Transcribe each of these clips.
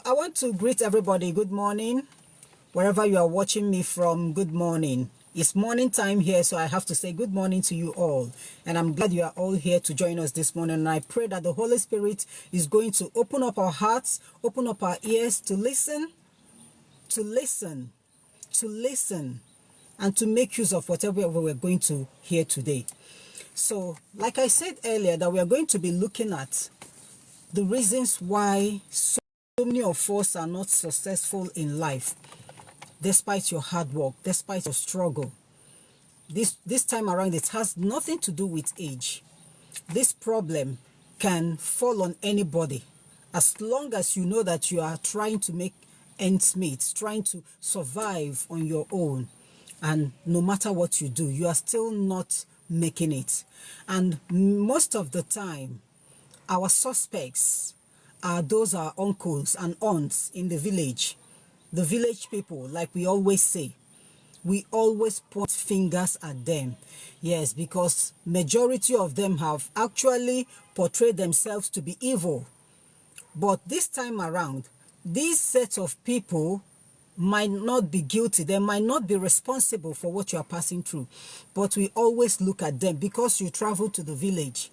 I want to greet everybody. Good morning. Wherever you are watching me from, good morning. It's morning time here, so I have to say good morning to you all. And I'm glad you are all here to join us this morning. And I pray that the Holy Spirit is going to open up our hearts, open up our ears to listen, to listen, to listen, and to make use of whatever we're going to hear today. So, like I said earlier, that we are going to be looking at the reasons why so many of us are not successful in life, despite your hard work, despite your struggle. This time around, it has nothing to do with age. This problem can fall on anybody, as long as you know that you are trying to make ends meet, trying to survive on your own. And no matter what you do, you are still not making it. And most of the time, our suspects are those our uncles and aunts in the village people, like we always say. We always point fingers at them. Yes, because majority of them have actually portrayed themselves to be evil. But this time around, these sets of people might not be guilty. They might not be responsible for what you are passing through. But we always look at them because you travel to the village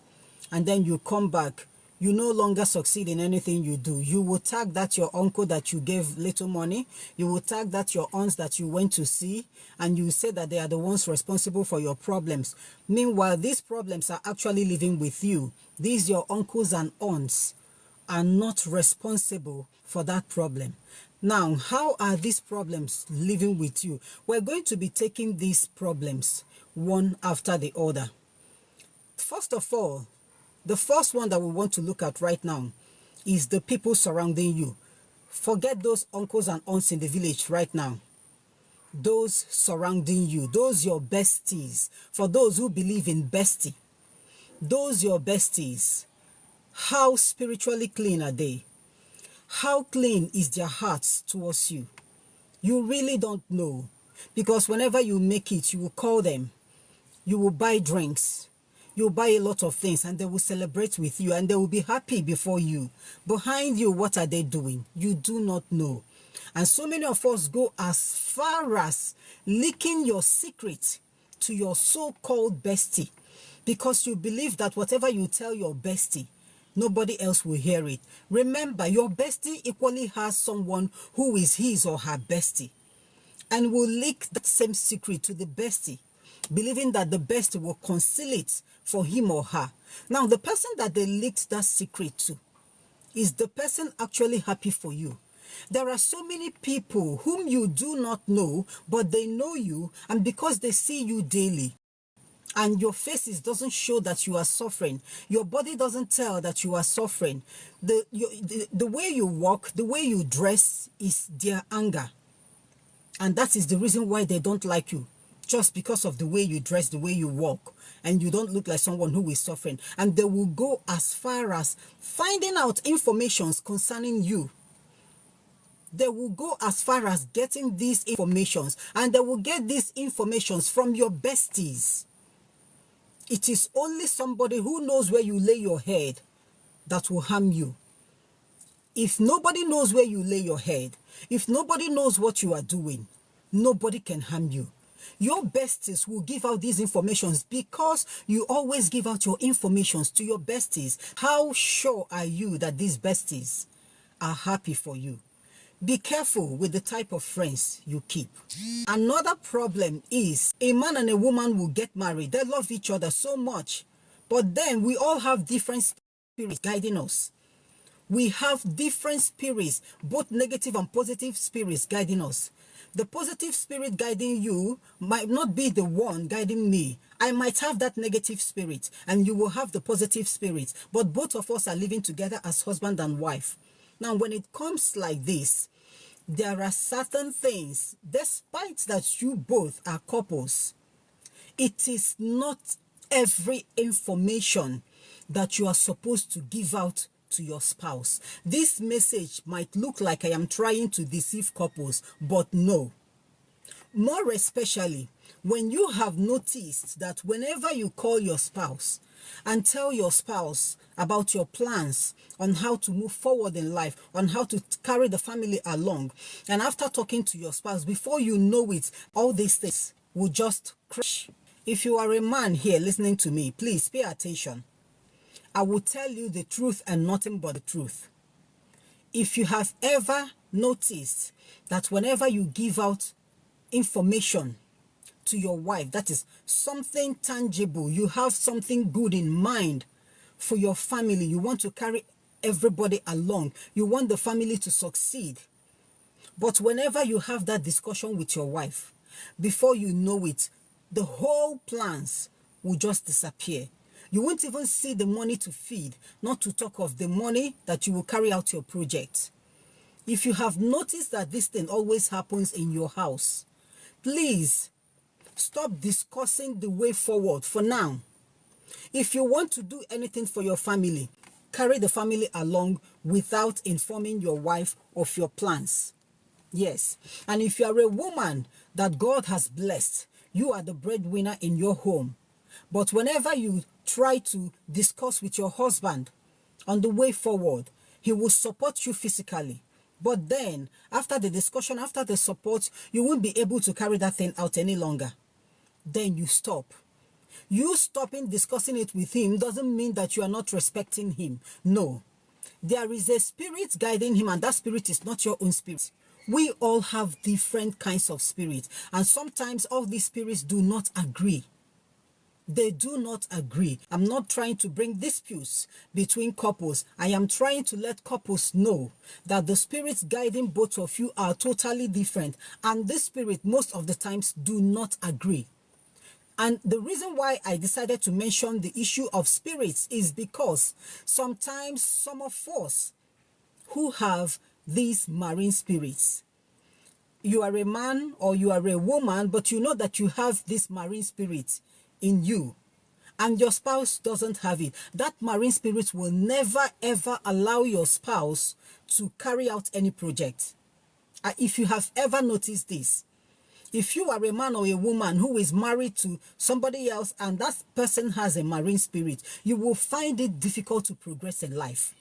and then you come back. You no longer succeed in anything you do. You will tag that your uncle that you gave little money. You will tag that your aunts that you went to see. And you say that they are the ones responsible for your problems. Meanwhile, these problems are actually living with you. These your uncles and aunts are not responsible for that problem. Now, how are these problems living with you? We're going to be taking these problems one after the other. First of all, the first one that we want to look at right now is the people surrounding you. Forget those uncles and aunts in the village right now. Those surrounding you, those your besties. For those who believe in bestie, those your besties, how spiritually clean are they? How clean is their hearts towards you? You really don't know, because whenever you make it, you will call them, you will buy drinks, you buy a lot of things, and they will celebrate with you and they will be happy before you. Behind you, what are they doing? You do not know. And so many of us go as far as leaking your secret to your so-called bestie, because you believe that whatever you tell your bestie, nobody else will hear it. Remember, your bestie equally has someone who is his or her bestie and will leak that same secret to the bestie, believing that the bestie will conceal it for him or her. Now, the person that they leaked that secret to, is the person actually happy for you? There are so many people whom you do not know, but they know you, and because they see you daily, and your faces doesn't show that you are suffering, your body doesn't tell that you are suffering, the way you walk, the way you dress is their anger. And that is the reason why they don't like you, just because of the way you dress, the way you walk, and you don't look like someone who is suffering. And they will go as far as finding out information concerning you. They will go as far as getting these informations, and they will get these informations from your besties. It is only somebody who knows where you lay your head that will harm you. If nobody knows where you lay your head, if nobody knows what you are doing, nobody can harm you. Your besties will give out these informations because you always give out your informations to your besties. How sure are you that these besties are happy for you? Be careful with the type of friends you keep. Another problem is a man and a woman will get married. They love each other so much, but then we all have different spirits guiding us. We have different spirits, both negative and positive spirits guiding us. The positive spirit guiding you might not be the one guiding me. I might have that negative spirit and you will have the positive spirit, but both of us are living together as husband and wife. Now, when it comes like this, there are certain things, despite that you both are couples, it is not every information that you are supposed to give out to your spouse. This message might look like I am trying to deceive couples, but no. More especially, When you have noticed that whenever you call your spouse and tell your spouse about your plans on how to move forward in life, on how to carry the family along, and after talking to your spouse, before you know it, all these things will just crash. If you are a man here listening to me, please pay attention. I will tell you the truth and nothing but the truth. If you have ever noticed that whenever you give out information to your wife, that is something tangible, you have something good in mind for your family, you want to carry everybody along, you want the family to succeed, but whenever you have that discussion with your wife, before you know it, the whole plans will just disappear. You won't even see the money to feed, not to talk of the money that you will carry out your project. If you have noticed that this thing always happens in your house, please stop discussing the way forward for now. If you want to do anything for your family, carry the family along without informing your wife of your plans. Yes. And if you are a woman that God has blessed, you are the breadwinner in your home. But whenever you try to discuss with your husband on the way forward, he will support you physically. But then, after the discussion, after the support, you won't be able to carry that thing out any longer. Then you stop. You stopping discussing it with him doesn't mean that you are not respecting him. No. There is a spirit guiding him, and that spirit is not your own spirit. We all have different kinds of spirits, and sometimes all these spirits do not agree. They do not agree. I'm not trying to bring disputes between couples. I am trying to let couples know that the spirits guiding both of you are totally different, and this spirit most of the times do not agree. And the reason why I decided to mention the issue of spirits is because sometimes some of us who have these marine spirits, you are a man or you are a woman, but you know that you have this marine spirit in you and your spouse doesn't have it. That marine spirit will never ever allow your spouse to carry out any project. If you have ever noticed this, if you are a man or a woman who is married to somebody else and that person has a marine spirit, you will find it difficult to progress in life.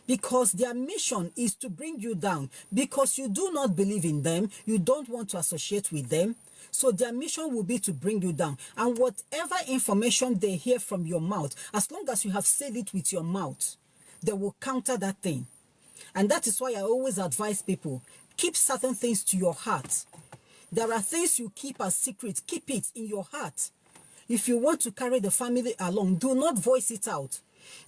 Because their mission is to bring you down. Because you do not believe in them, you don't want to associate with them. So their mission will be to bring you down. And whatever information they hear from your mouth, as long as you have said it with your mouth, they will counter that thing. And that is why I always advise people, keep certain things to your heart. There are things you keep as secret, keep it in your heart. If you want to carry the family along, do not voice it out.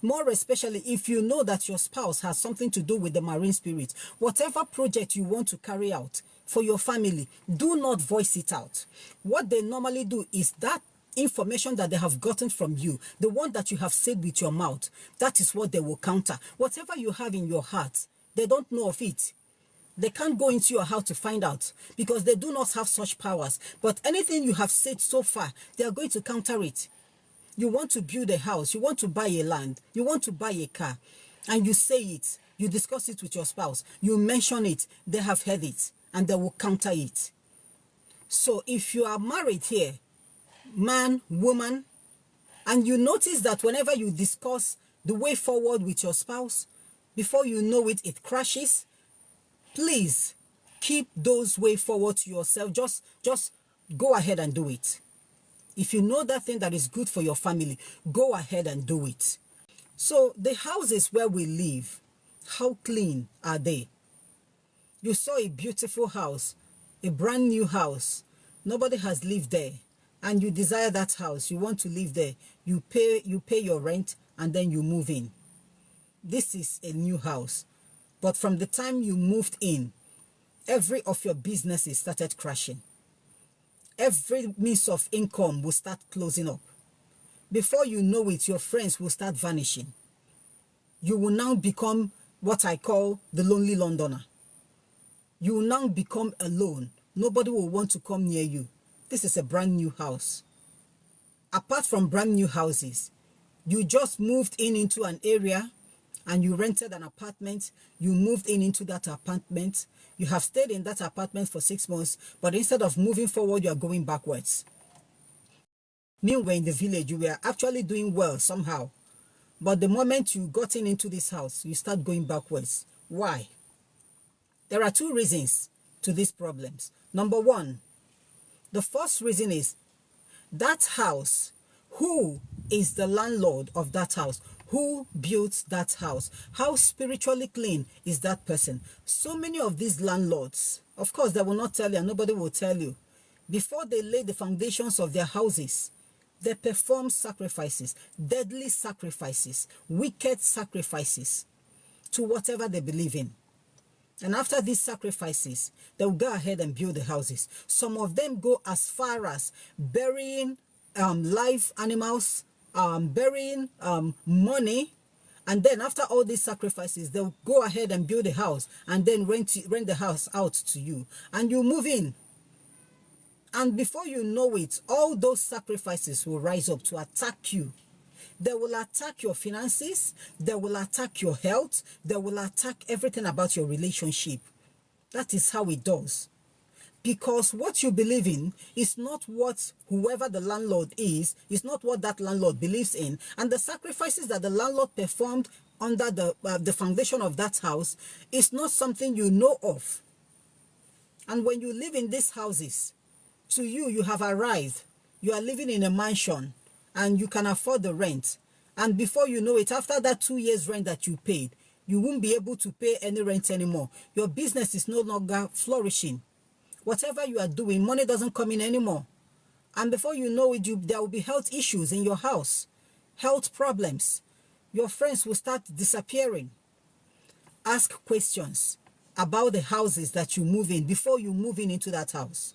More especially if you know that your spouse has something to do with the marine spirit. Whatever project you want to carry out for your family, do not voice it out. What they normally do is that information that they have gotten from you, the one that you have said with your mouth, that is what they will counter. Whatever you have in your heart, they don't know of it. They can't go into your house to find out because they do not have such powers. But anything you have said so far, they are going to counter it. You want to build a house, you want to buy a land, you want to buy a car, and you say it, you discuss it with your spouse, you mention it, they have heard it, and they will counter it. So if you are married here, man, woman, and you notice that whenever you discuss the way forward with your spouse, before you know it, it crashes, please keep those way forward to yourself. Just go ahead and do it. If you know that thing that is good for your family, go ahead and do it. So the houses where we live, how clean are they? You saw a beautiful house, a brand new house. Nobody has lived there. And you desire that house. You want to live there. You pay your rent and then you move in. This is a new house. But from the time you moved in, every of your businesses started crashing. Every means of income will start closing up. Before you know it, your friends will start vanishing. You will now become what I call the lonely Londoner. You will now become alone. Nobody will want to come near you. This is a brand new house. Apart from brand new houses, you just moved into an area and you rented an apartment. You moved into that apartment. You have stayed in that apartment for 6 months, but instead of moving forward, you are going backwards. Meanwhile, in the village, you were actually doing well somehow. But the moment you got into this house, you start going backwards. Why? There are two reasons to these problems. Number one, the first reason is that house. Who is the landlord of that house? Who built that house? How spiritually clean is that person? So many of these landlords, of course, they will not tell you, and nobody will tell you. Before they lay the foundations of their houses, they perform sacrifices, deadly sacrifices, wicked sacrifices to whatever they believe in. And after these sacrifices, they'll go ahead and build the houses. Some of them go as far as burying live animals, burying money. And then after all these sacrifices, they'll go ahead and build a house and then rent the house out to you. And you move in. And before you know it, all those sacrifices will rise up to attack you. They will attack your finances. They will attack your health. They will attack everything about your relationship. That is how it does. Because what you believe in is not what whoever the landlord is not what that landlord believes in. And the sacrifices that the landlord performed under the foundation of that house is not something you know of. And when you live in these houses, to you, you have arrived. You are living in a mansion and you can afford the rent. And before you know it, after that 2 years rent that you paid, you won't be able to pay any rent anymore. Your business is no longer flourishing. Whatever you are doing, money doesn't come in anymore. And before you know it, there will be health issues in your house, health problems. Your friends will start disappearing. Ask questions about the houses that you move in before you move into that house.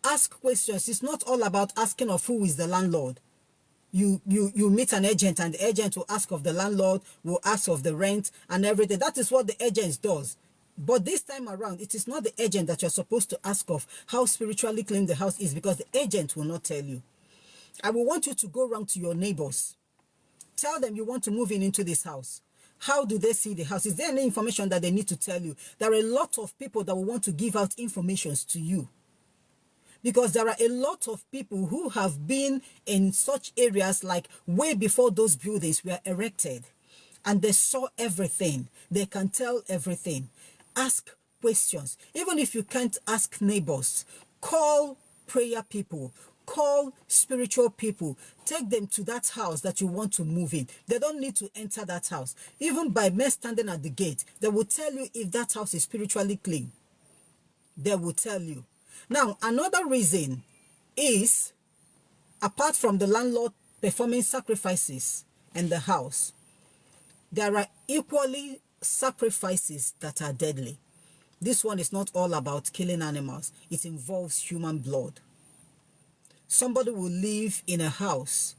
Ask questions. It's not all about asking of who is the landlord. You meet an agent and the agent will ask of the landlord, will ask of the rent and everything. That is what the agent does. But this time around, it is not the agent that you're supposed to ask of how spiritually clean the house is, because the agent will not tell you. I will want you to go around to your neighbors. Tell them you want to move into this house. How do they see the house? Is there any information that they need to tell you? There are a lot of people that will want to give out information to you. Because there are a lot of people who have been in such areas like way before those buildings were erected. And they saw everything. They can tell everything. Ask questions. Even if you can't ask neighbors, call prayer people. Call spiritual people. Take them to that house that you want to move in. They don't need to enter that house. Even by mere standing at the gate, they will tell you if that house is spiritually clean. They will tell you. Now, another reason is, apart from the landlord performing sacrifices in the house, there are equally sacrifices that are deadly. This one is not all about killing animals. It involves human blood. Somebody will live in a house,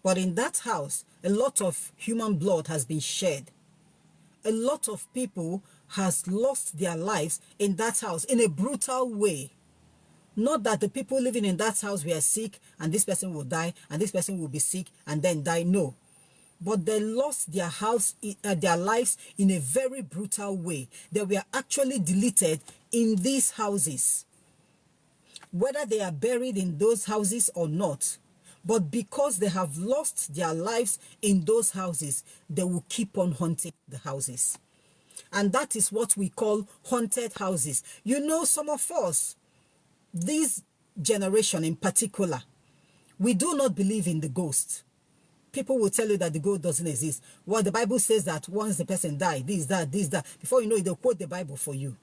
but in that house, a lot of human blood has been shed. A lot of people has lost their lives in that house in a brutal way. Not that the people living in that house were sick and this person will die and this person will be sick and then die. No. But they lost their lives in a very brutal way. They were actually deleted in these houses. Whether they are buried in those houses or not. But because they have lost their lives in those houses, they will keep on haunting the houses. And that is what we call haunted houses. You know, some of us, this generation in particular, we do not believe in the ghost. People will tell you that the ghost doesn't exist. Well, the Bible says that once the person dies, this, that. Before you know it, they'll quote the Bible for you.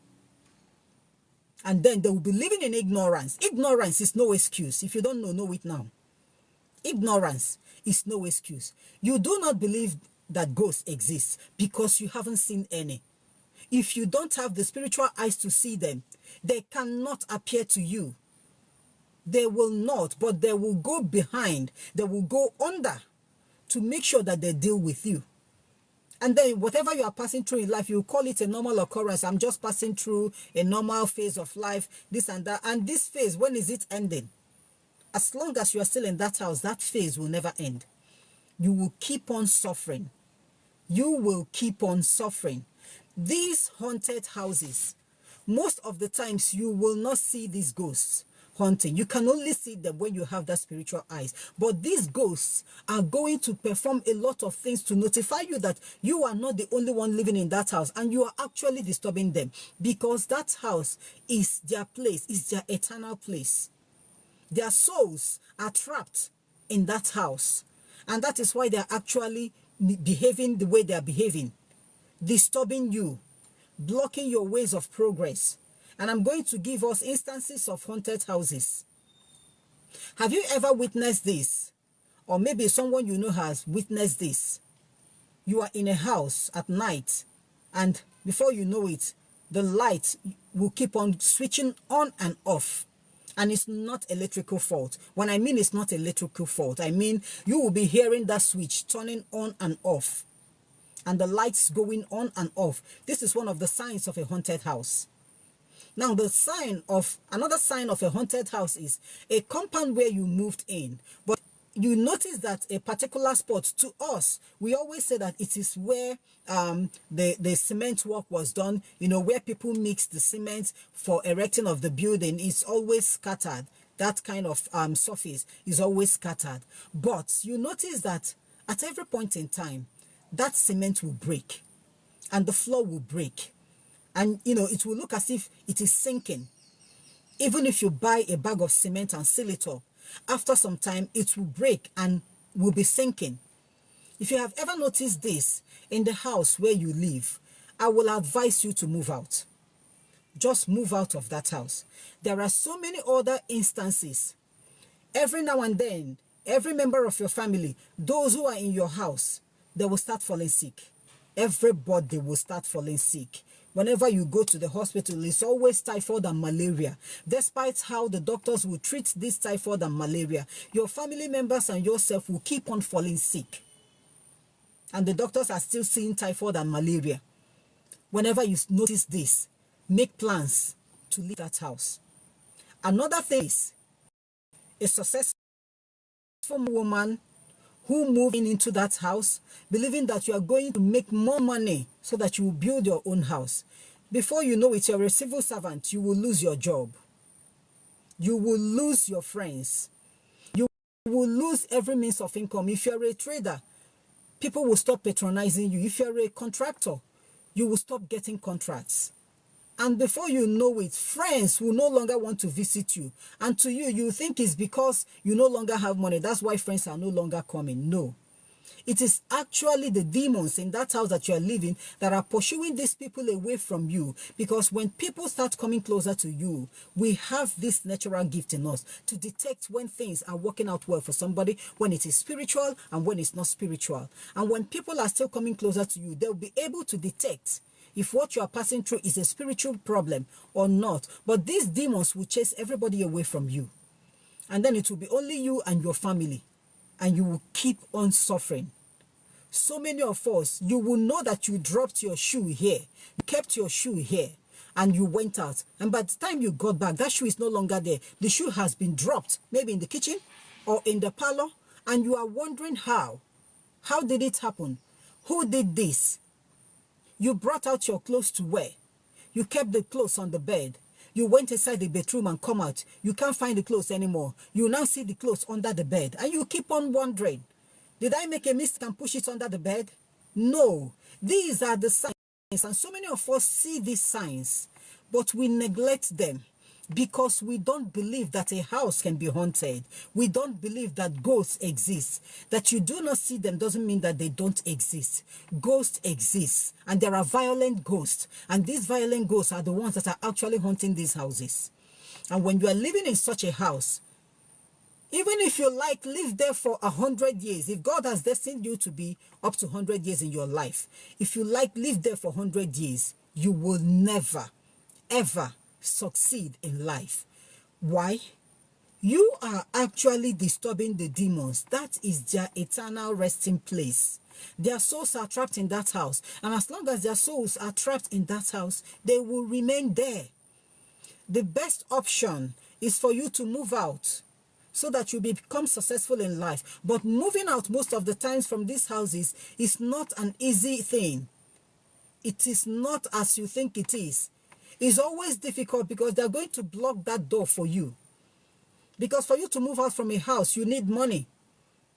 And then they will be living in ignorance. Ignorance is no excuse. If you don't know it now. Ignorance is no excuse. You do not believe that ghosts exist because you haven't seen any. If you don't have the spiritual eyes to see them, they cannot appear to you. They will not, but they will go behind. They will go under to make sure that they deal with you. And then whatever you are passing through in life, you call it a normal occurrence. I'm just passing through a normal phase of life, this and that. And this phase, when is it ending? As long as you are still in that house, that phase will never end. You will keep on suffering. You will keep on suffering. These haunted houses, most of the times you will not see these ghosts. haunting. You can only see them when you have that spiritual eyes. But these ghosts are going to perform a lot of things to notify you that you are not the only one living in that house, and you are actually disturbing them, because that house is their place, is their eternal place. Their souls are trapped in that house, and that is why they are actually behaving the way they are behaving, disturbing you, blocking your ways of progress. And I'm going to give us instances of haunted houses. Have you ever witnessed this? Or maybe someone you know has witnessed this. You are in a house at night, and before you know it, the light will keep on switching on and off. And it's not electrical fault. When I mean it's not electrical fault, I mean you will be hearing that switch turning on and off, and the lights going on and off. This is one of the signs of a haunted house. Now, another sign of a haunted house is a compound where you moved in, but you notice that a particular spot, to us, we always say that it is where the cement work was done, where people mix the cement for erecting of the building. Is always scattered. That kind of surface is always scattered. But you notice that at every point in time, that cement will break and the floor will break. And, it will look as if it is sinking. Even if you buy a bag of cement and seal it up, after some time, it will break and will be sinking. If you have ever noticed this in the house where you live, I will advise you to move out. Just move out of that house. There are so many other instances. Every now and then, every member of your family, those who are in your house, they will start falling sick. Everybody will start falling sick. Whenever you go to the hospital, it's always typhoid and malaria. Despite how the doctors will treat this typhoid and malaria, your family members and yourself will keep on falling sick. And the doctors are still seeing typhoid and malaria. Whenever you notice this, make plans to leave that house. Another thing is a successful woman who moved into that house, believing that you are going to make more money so that you will build your own house. Before you know it, you're a civil servant. You will lose your job. You will lose your friends. You will lose every means of income. If you're a trader, people will stop patronizing you. If you're a contractor, you will stop getting contracts. And before you know it, friends will no longer want to visit you. And to you, you think it's because you no longer have money. That's why friends are no longer coming. No. It is actually the demons in that house that you are living that are pursuing these people away from you. Because when people start coming closer to you, we have this natural gift in us to detect when things are working out well for somebody, when it is spiritual and when it's not spiritual. And when people are still coming closer to you, they'll be able to detect if what you are passing through is a spiritual problem or not. But these demons will chase everybody away from you. And then it will be only you and your family. And you will keep on suffering. So many of us, you will know that you dropped your shoe here. You kept your shoe here. And you went out. And by the time you got back, that shoe is no longer there. The shoe has been dropped. Maybe in the kitchen or in the parlor. And you are wondering how. How did it happen? Who did this? You brought out your clothes to wear. You kept the clothes on the bed. You went inside the bedroom and come out. You can't find the clothes anymore. You now see the clothes under the bed. And you keep on wondering, did I make a mistake and push it under the bed? No. These are the signs. And so many of us see these signs, but we neglect them. Because we don't believe that a house can be haunted. We don't believe that ghosts exist. That you do not see them doesn't mean that they don't exist. Ghosts exist. And there are violent ghosts. And these violent ghosts are the ones that are actually haunting these houses. And when you are living in such a house, even if you live there for 100 years, if God has destined you to be up to 100 years in your life, if you live there for 100 years, you will never, ever succeed in life. Why? You are actually disturbing the demons. That is their eternal resting place. Their souls are trapped in that house. And as long as their souls are trapped in that house, they will remain there. The best option is for you to move out so that you become successful in life. But moving out most of the times from these houses is not an easy thing. It is not as you think it is. It's always difficult because they're going to block that door for you. Because for you to move out from a house, you need money.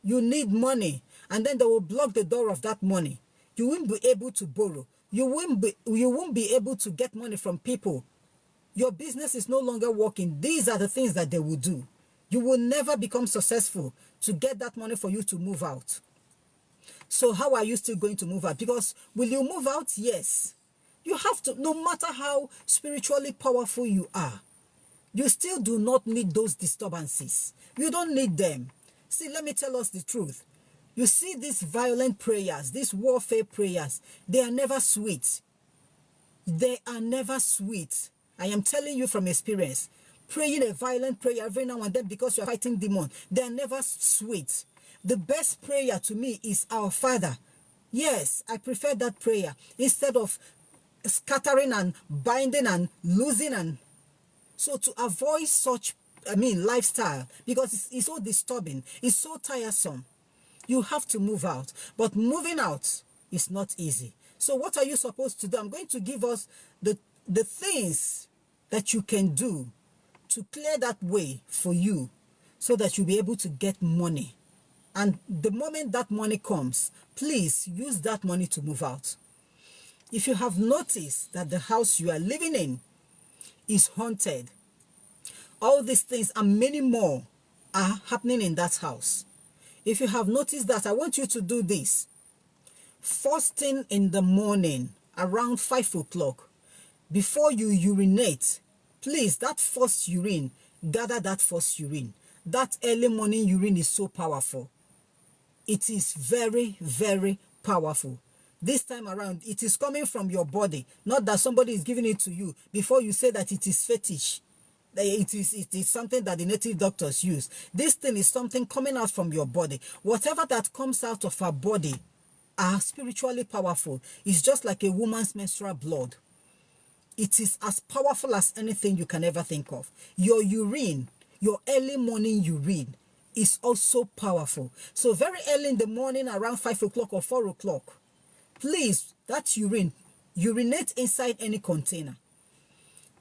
You need money. And then they will block the door of that money. You won't be able to borrow. You won't be able to get money from people. Your business is no longer working. These are the things that they will do. You will never become successful to get that money for you to move out. So how are you still going to move out? Because will you move out? Yes. You have to, no matter how spiritually powerful you are, you still do not need those disturbances. You don't need them. See, let me tell us the truth. You see these violent prayers, these warfare prayers, they are never sweet. They are never sweet. I am telling you from experience. Praying a violent prayer every now and then because you are fighting demons, they are never sweet. The best prayer to me is Our Father. Yes, I prefer that prayer instead of scattering and binding and losing. And so to avoid such, lifestyle, because it's so disturbing, it's so tiresome, you have to move out. But moving out is not easy. So what are you supposed to do? I'm going to give us the things that you can do to clear that way for you so that you'll be able to get money. And the moment that money comes, please use that money to move out. If you have noticed that the house you are living in is haunted, all these things and many more are happening in that house. If you have noticed that, I want you to do this. First thing in the morning, around 5 o'clock, before you urinate, please, that first urine, gather that first urine. That early morning urine is so powerful. It is very, very powerful. This time around, it is coming from your body, not that somebody is giving it to you before you say that it is fetish. It is something that the native doctors use. This thing is something coming out from your body. Whatever that comes out of our body are spiritually powerful. It's just like a woman's menstrual blood. It is as powerful as anything you can ever think of. Your urine, your early morning urine, is also powerful. So very early in the morning, around 5 o'clock or 4 o'clock, please, that urine, urinate inside any container.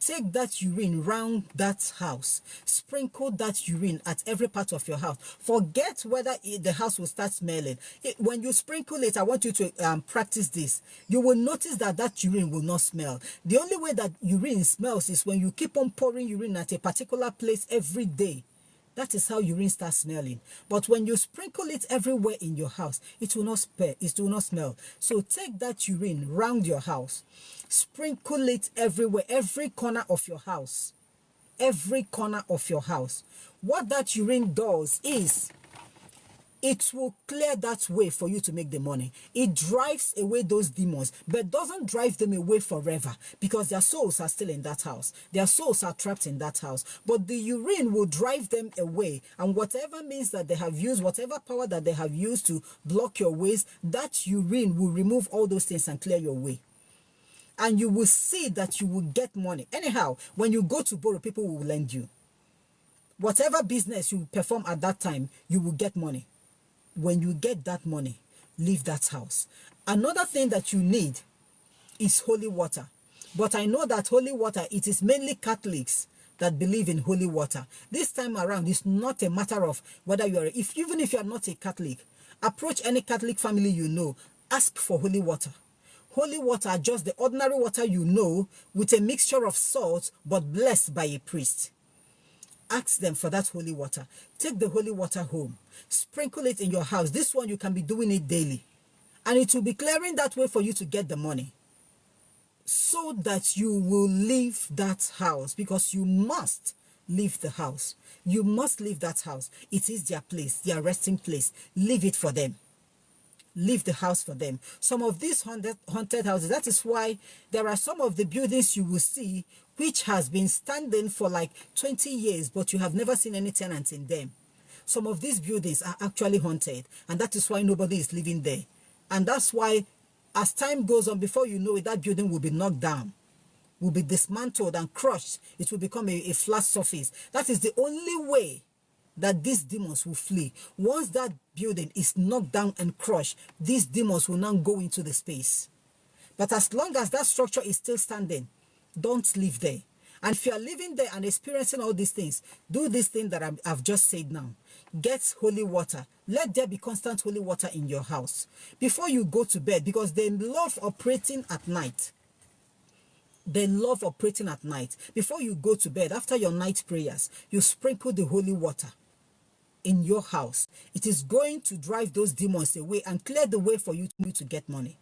Take that urine round that house. Sprinkle that urine at every part of your house. Forget whether the house will start smelling. When you sprinkle it, I want you to practice this. You will notice that that urine will not smell. The only way that urine smells is when you keep on pouring urine at a particular place every day. That is how urine starts smelling. But when you sprinkle it everywhere in your house, it will not smell. So take that urine round your house. Sprinkle it everywhere, every corner of your house. Every corner of your house. What that urine does is it will clear that way for you to make the money. It drives away those demons, but doesn't drive them away forever because their souls are still in that house. Their souls are trapped in that house. But the urine will drive them away. And whatever means that they have used, whatever power that they have used to block your ways, that urine will remove all those things and clear your way. And you will see that you will get money. Anyhow, when you go to borrow, people will lend you. Whatever business you perform at that time, you will get money. When you get that money, leave that house. Another thing that you need is holy water. But I know that holy water, it is mainly Catholics that believe in holy water. This time around, it's not a matter of whether you are, even if you are not a Catholic, approach any Catholic family you know, ask for holy water. Holy water, just the ordinary water you know, with a mixture of salt, but blessed by a priest. Ask them for that holy water. Take the holy water home. Sprinkle it in your house. This one, you can be doing it daily. And it will be clearing that way for you to get the money. So that you will leave that house. Because you must leave the house. You must leave that house. It is their place, their resting place. Leave it for them. Leave the house for them. Some of these haunted houses, that is why there are some of the buildings you will see which has been standing for like 20 years, but you have never seen any tenants in them. Some of these buildings are actually haunted, and that is why nobody is living there. And that's why as time goes on, before you know it, that building will be knocked down, will be dismantled and crushed. It will become a flat surface. That is the only way that these demons will flee. Once that building is knocked down and crushed, these demons will now go into the space. But as long as that structure is still standing, don't live there. And if you are living there and experiencing all these things, do this thing that I've just said now. Get holy water. Let there be constant holy water in your house before you go to bed, because they love operating at night. They love operating at night. Before you go to bed, after your night prayers, you sprinkle the holy water in your house. It is going to drive those demons away and clear the way for you to get money.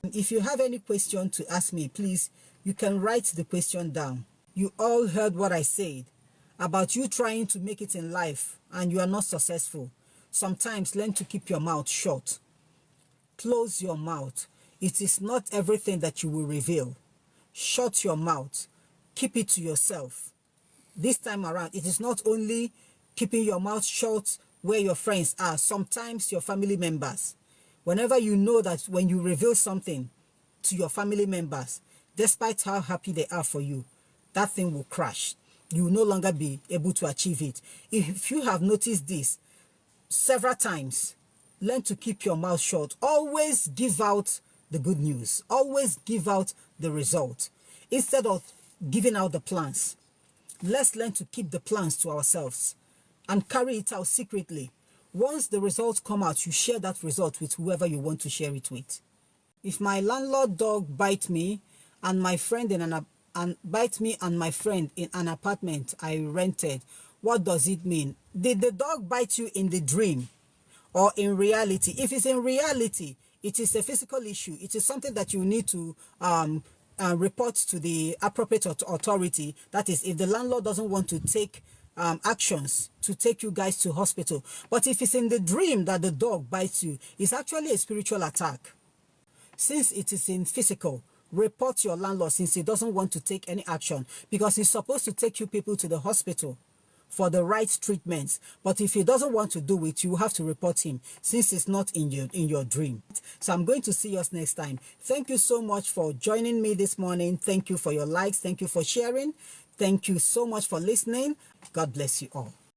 If you have any question to ask me, please, you can write the question down. You all heard what I said about you trying to make it in life and you are not successful. Sometimes learn to keep your mouth shut. Close your mouth. It is not everything that you will reveal. Shut your mouth. Keep it to yourself. This time around, it is not only keeping your mouth shut where your friends are, sometimes your family members. Whenever you know that when you reveal something to your family members, despite how happy they are for you, that thing will crash. You will no longer be able to achieve it. If you have noticed this several times, learn to keep your mouth shut. Always give out the good news. Always give out the result instead of giving out the plans. Let's learn to keep the plans to ourselves and carry it out secretly. Once the results come out, you share that result with whoever you want to share it with. If my landlord dog bites me and my friend and my friend in an apartment I rented, what does it mean? Did the dog bite you in the dream or in reality? If it's in reality, it is a physical issue. It is something that you need to report to the appropriate authority. That is, if the landlord doesn't want to take actions to take you guys to hospital. But if it's in the dream that the dog bites you, it's actually a spiritual attack. Since it is in physical, report your landlord since he doesn't want to take any action, because he's supposed to take you people to the hospital for the right treatments. But if he doesn't want to do it, you have to report him since it's not in your dream. So I'm going to see us next time. Thank you so much for joining me this morning. Thank you for your likes. Thank you for sharing. Thank you so much for listening. God bless you all.